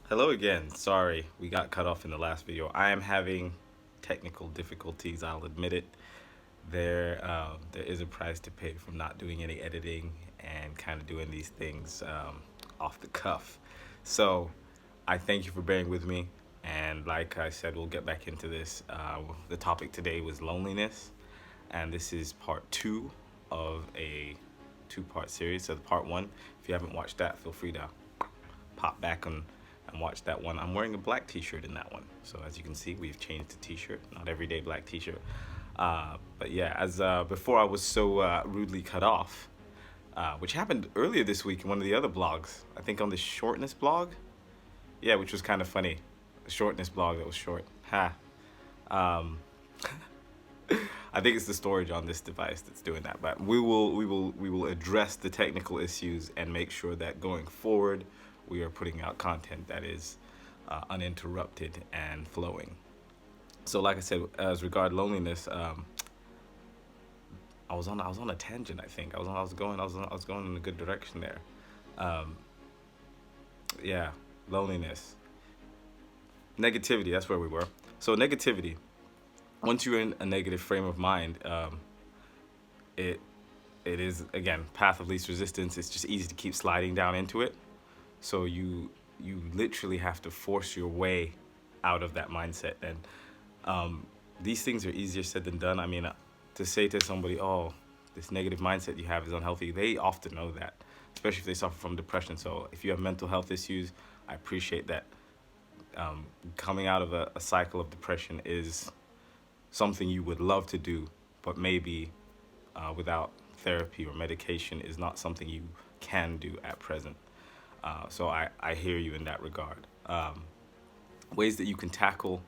Hello again. Sorry, we got cut off in the last video. I am having technical difficulties, I'll admit it. There is a price to pay from not doing any editing and kind of doing these things off the cuff. So I thank you for bearing with me. And like I said, we'll get back into this. The topic today was loneliness. And this is part two of a two-part series. So the part one, if you haven't watched that, feel free to pop back and watch that one. I'm wearing a black t-shirt in that one. So as you can see, we've changed the t-shirt, not everyday black t-shirt. But yeah, as before I was so rudely cut off, which happened earlier this week in one of the other blogs. I think on the shortness blog. Yeah, which was kind of funny. The shortness blog that was short. Ha. Um, I think it's the storage on this device that's doing that. But we will address the technical issues and make sure that going forward we are putting out content that is uninterrupted and flowing. So, like I said, as regard loneliness, I was on a tangent. I think I was going in a good direction there. Um, yeah, loneliness, negativity. That's where we were. So negativity. Once you're in a negative frame of mind, it it is again path of least resistance. It's just easy to keep sliding down into it. So you literally have to force your way out of that mindset. And these things are easier said than done. I mean, to say to somebody, "Oh, this negative mindset you have is unhealthy," they often know that, especially if they suffer from depression. So if you have mental health issues, I appreciate that. Coming out of a cycle of depression is something you would love to do, but maybe without therapy or medication is not something you can do at present. So I hear you in that regard. Ways that you can tackle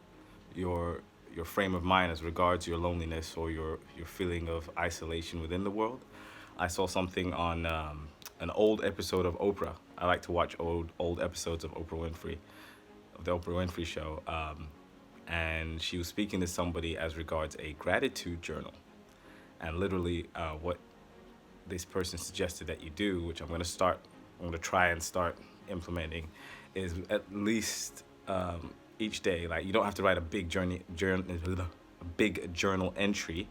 your frame of mind as regards your loneliness or your feeling of isolation within the world. I saw something on an old episode of Oprah. I like to watch old episodes of the Oprah Winfrey Show, and she was speaking to somebody as regards a gratitude journal, and literally what this person suggested that you do, which I'm going to try and start implementing, is at least each day. Like, you don't have to write a big journal entry.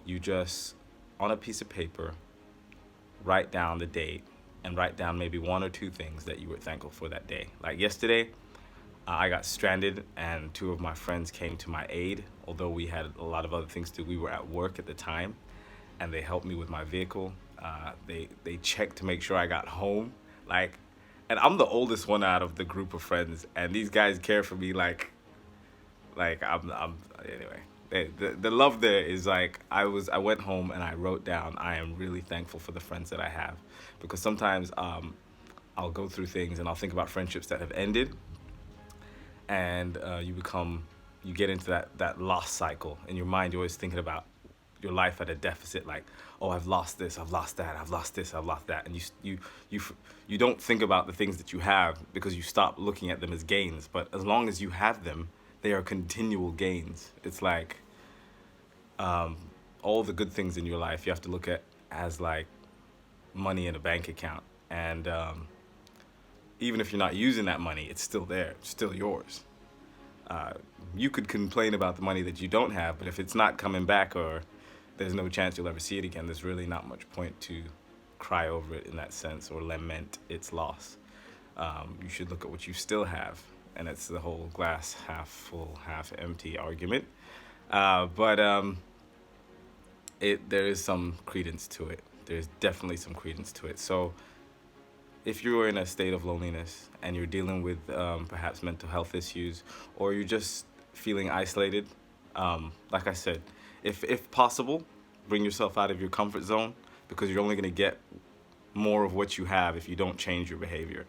You just, on a piece of paper, write down the date and write down maybe one or two things that you were thankful for that day. Like yesterday, I got stranded and two of my friends came to my aid. Although we had a lot of other things to do, we were at work at the time, and they helped me with my vehicle. They checked to make sure I got home. Like, and I'm the oldest one out of the group of friends, and these guys care for me like I'm anyway. The love there is like I went home and I wrote down I am really thankful for the friends that I have, because sometimes I'll go through things and I'll think about friendships that have ended, and you get into that loss cycle in your mind. You're always thinking about your life at a deficit, like, oh, I've lost this, I've lost that, I've lost this, I've lost that, and you don't think about the things that you have because you stop looking at them as gains. But as long as you have them, they are continual gains. It's like all the good things in your life you have to look at as like money in a bank account, and even if you're not using that money, it's still there, it's still yours. You could complain about the money that you don't have, but if it's not coming back, or there's no chance you'll ever see it again, there's really not much point to cry over it in that sense or lament its loss. You should look at what you still have, and it's the whole glass half full, half empty argument. But there is some credence to it. There's definitely some credence to it. So if you're in a state of loneliness and you're dealing with perhaps mental health issues, or you're just feeling isolated, like I said, if possible, bring yourself out of your comfort zone, because you're only going to get more of what you have if you don't change your behavior.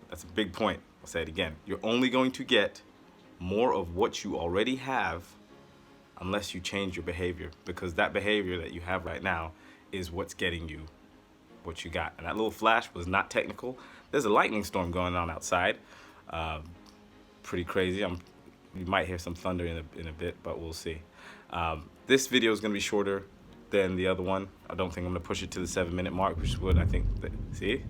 That's a big point. I'll say it again. You're only going to get more of what you already have unless you change your behavior, because that behavior that you have right now is what's getting you what you got. And that little flash was not technical. There's a lightning storm going on outside. Pretty crazy. You might hear some thunder in a bit, but we'll see. This video is going to be shorter than the other one. I don't think I'm going to push it to the 7-minute mark, which would, I think, see?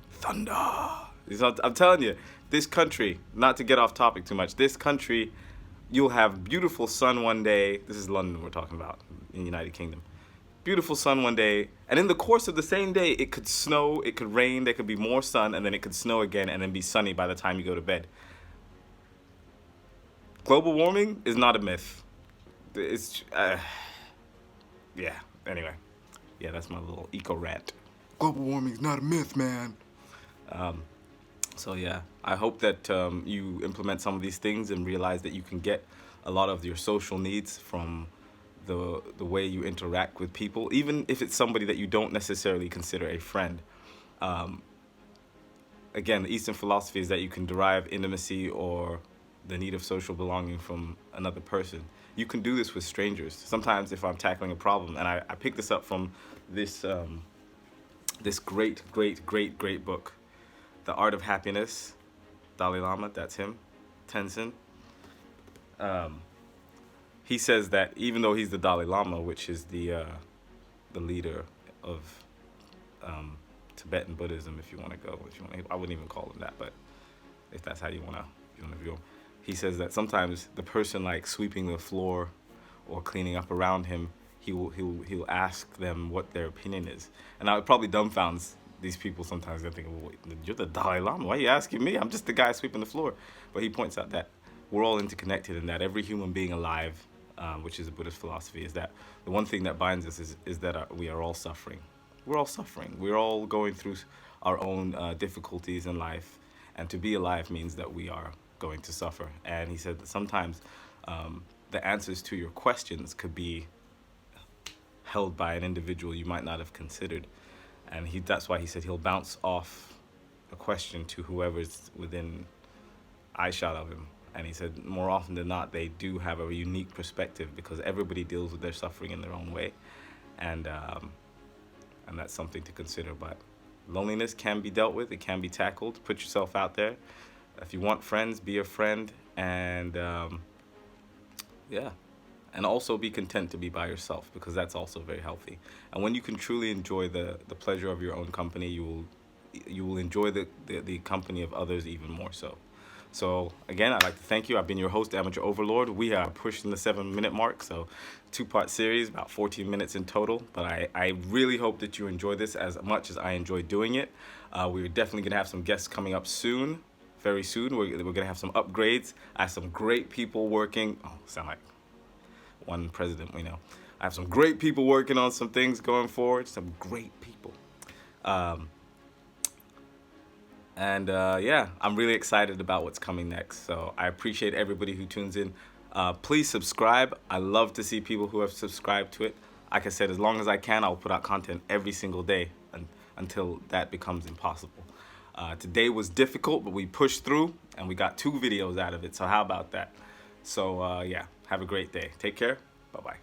Thunder. I'm telling you, this country, not to get off topic too much, this country, you'll have beautiful sun one day. This is London we're talking about, in the United Kingdom. Beautiful sun one day, and in the course of the same day, it could snow, it could rain, there could be more sun, and then it could snow again, and then be sunny by the time you go to bed. Global warming is not a myth. It's, yeah, anyway. Yeah, that's my little eco rant. Global warming is not a myth, man. So yeah, I hope that you implement some of these things and realize that you can get a lot of your social needs from the way you interact with people, even if it's somebody that you don't necessarily consider a friend. Again, the Eastern philosophy is that you can derive intimacy or the need of social belonging from another person. You can do this with strangers. Sometimes if I'm tackling a problem, and I picked this up from this this great book, The Art of Happiness, Dalai Lama, that's him, Tenzin. He says that even though he's the Dalai Lama, which is the leader of Tibetan Buddhism, if you want to go, I wouldn't even call him that, but if that's how you want to view him, he says that sometimes the person like sweeping the floor or cleaning up around him, he'll ask them what their opinion is, and it probably dumbfounds these people sometimes. They're thinking, well, you're the Dalai Lama, why are you asking me? I'm just the guy sweeping the floor. But he points out that we're all interconnected, and that every human being alive, which is a Buddhist philosophy, is that the one thing that binds us is that we are all suffering. We're all suffering. We're all going through our own difficulties in life, and to be alive means that we are going to suffer. And he said that sometimes the answers to your questions could be held by an individual you might not have considered. And that's why he said he'll bounce off a question to whoever's within eyeshot of him. And he said more often than not, they do have a unique perspective because everybody deals with their suffering in their own way. And that's something to consider. But loneliness can be dealt with. It can be tackled. Put yourself out there. If you want friends, be a friend. And yeah. And also be content to be by yourself, because that's also very healthy. And when you can truly enjoy the pleasure of your own company, you will enjoy the company of others even more so. So again, I'd like to thank you. I've been your host, Amateur Overlord. We are pushing the 7-minute mark, so 2-part series, about 14 minutes in total. But I really hope that you enjoy this as much as I enjoy doing it. We're definitely going to have some guests coming up soon, very soon. We're going to have some upgrades. I have some great people working. Oh, sound like one president we know. I have some great people working on some things going forward. Some great people. Yeah, I'm really excited about what's coming next. So I appreciate everybody who tunes in. Please subscribe. I love to see people who have subscribed to it. Like I said, as long as I can, I'll put out content every single day until that becomes impossible. Today was difficult, but we pushed through and we got 2 videos out of it. So how about that? So yeah, have a great day. Take care. Bye-bye.